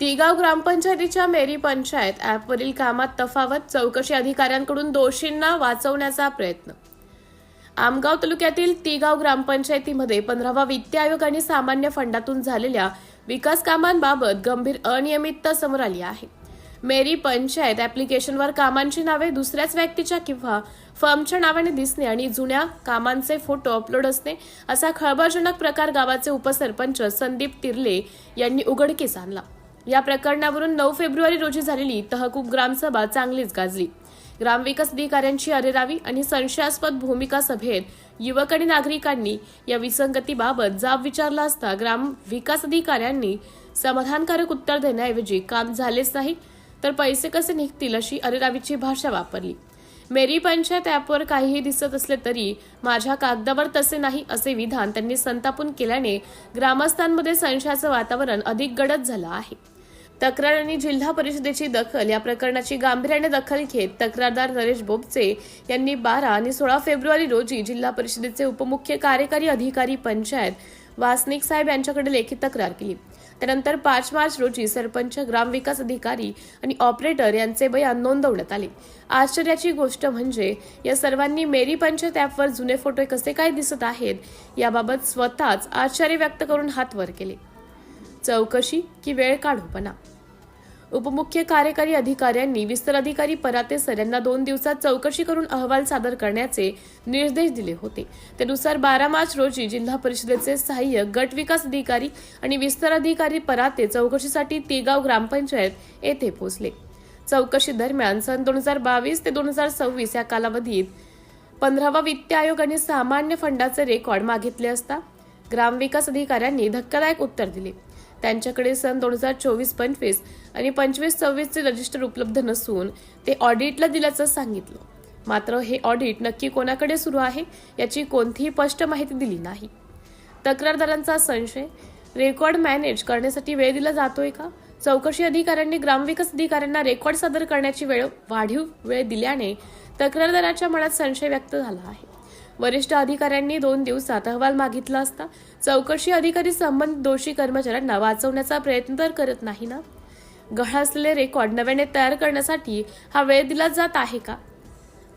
तिगाव ग्रामपंचायतीच्या मेरी पंचायत ॲपवरील कामात तफावत, चौकशी अधिकाऱ्यांकडून दोषींना वाचवण्याचा प्रयत्न. आमगाव तालुक्यातील तिगाव ग्रामपंचायतीमध्ये 15वा वित्त आयोग आणि सामान्य फंडातून झालेल्या विकास कामांबाबत गंभीर अनियमितता समोर आली आहे. मेरी पंचायत ॲप्लिकेशनवर कामांची नावे दुसऱ्याच व्यक्तीच्या किंवा फर्मच्या नावाने दिसणे आणि जुन्या कामांचे फोटो अपलोड असणे असा खळबळजनक प्रकार गावाचे उपसरपंच संदीप तिर्ले यांनी उघडकीस आणला. या प्रकरणावरून 9 फेब्रुवारी रोजी झालेली तहकूब ग्रामसभा चांगलीच गाजली. ग्रामविकास अधिकाऱ्यांची अरेरावी आणि संशयास्पद भूमिका सभेत युवक आणि नागरिकांनी या विसंगतीबाबत जाब विचारला असता ग्रामविकास अधिकाऱ्यांनी समाधानकारक उत्तर देण्याऐवजी काम झालेच नाही तर पैसे कसे निघतील अशी अरेरावीची भाषा वापरली. मेरी पंचायत ॲपवर काहीही दिसत असले तरी माझ्या कागदावर तसे नाही असे विधान त्यांनी संतापून केल्याने ग्रामस्थांमध्ये संशयाचं वातावरण अधिक गडद झालं आहे. तक्रार आणि जिल्हा परिषदेची दखल. या प्रकरणाची गांभीर्याने दखल घेत तक्रारदार नरेश बोबचे यांनी 12 आणि 16 फेब्रुवारी रोजी जिल्हा परिषदेचे उपमुख्य कार्यकारी अधिकारी पंचायत वासनिक साहेब यांच्याकडे लेखी तक्रार केली. त्यानंतर 5 मार्च रोजी सरपंच, ग्रामविकास अधिकारी आणि ऑपरेटर यांचे बयान नोंदवण्यात आले. आश्चर्याची गोष्ट म्हणजे या सर्वांनी मेरी पंचायत ॲपवर जुने फोटो कसे काय दिसत आहेत याबाबत स्वतःच आश्चर्य व्यक्त करून हात वर केले. चौकशी की वेळ काढूपणा. उपमुख्य कार्यकारी अधिकाऱ्यांनी विस्तार अधिकारी पराते सर यांना 2 दिवसात चौकशी करून अहवाल सादर करण्याचे निर्देश दिले होते. त्यानुसार 12 मार्च रोजी जिल्हा परिषदेचे सहाय्यक गट विकास अधिकारी आणि विस्तार अधिकारी पराते चौकशीसाठी तिगाव ग्रामपंचायत येथे पोहोचले. चौकशी दरम्यान सन 2022 ते 2026 या कालावधीत 15वा वित्त आयोग आणि सामान्य फंडाचे रेकॉर्ड मागितले असता ग्रामविकास अधिकाऱ्यांनी धक्कादायक उत्तर दिले. त्यांच्याकडे सन 2024-25 आणि 25-26 चे रजिस्टर उपलब्ध नसून ते ऑडिटला दिल्याचं सांगितलं. मात्र हे ऑडिट नक्की कोणाकडे सुरू आहे याची कोणतीही स्पष्ट माहिती दिली नाही. तक्रारदारांचा संशय, रेकॉर्ड मॅनेज करण्यासाठी वेळ दिला जातोय का? चौकशी अधिकाऱ्यांनी ग्रामविकास अधिकाऱ्यांना रेकॉर्ड सादर करण्याची वाढीव वेळ दिल्याने तक्रारदाराच्या मनात संशय व्यक्त झाला आहे. वरिष्ठ अधिकाऱ्यांनी 2 दिवसात अहवाल मागितला असता चौकशी अधिकारी संबंधित दोषी कर्मचाऱ्यांना वाचवण्याचा प्रयत्न तर करत नाही ना? गहाळ असलेले रेकॉर्ड नव्याने तयार करण्यासाठी हा वेळ दिला जात आहे का,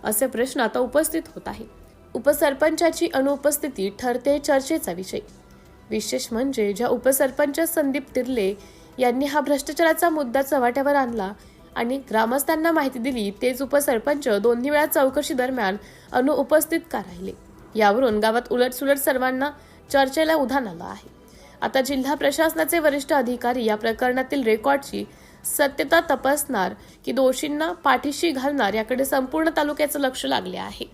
असे प्रश्न आता उपस्थित होत आहे. उपसरपंचाची अनुपस्थिती ठरते चर्चेचा विषय. विशेष म्हणजे ज्या उपसरपंच संदीप तिर्ले यांनी हा भ्रष्टाचाराचा मुद्दा चव्हाट्यावर आणला आणि ग्रामस्थांना माहिती दिली तेच उपसरपंच 2 वेळा चौकशी दरम्यान अनुपस्थित का राहिले. यावरून गावात उलटसुलट सर्वांना चर्चेला उधाण आलं आहे. आता जिल्हा प्रशासनाचे वरिष्ठ अधिकारी या प्रकरणातील रेकॉर्डची सत्यता तपासणार की दोषींना पाठीशी घालणार याकडे संपूर्ण तालुक्याचं लक्ष लागले आहे.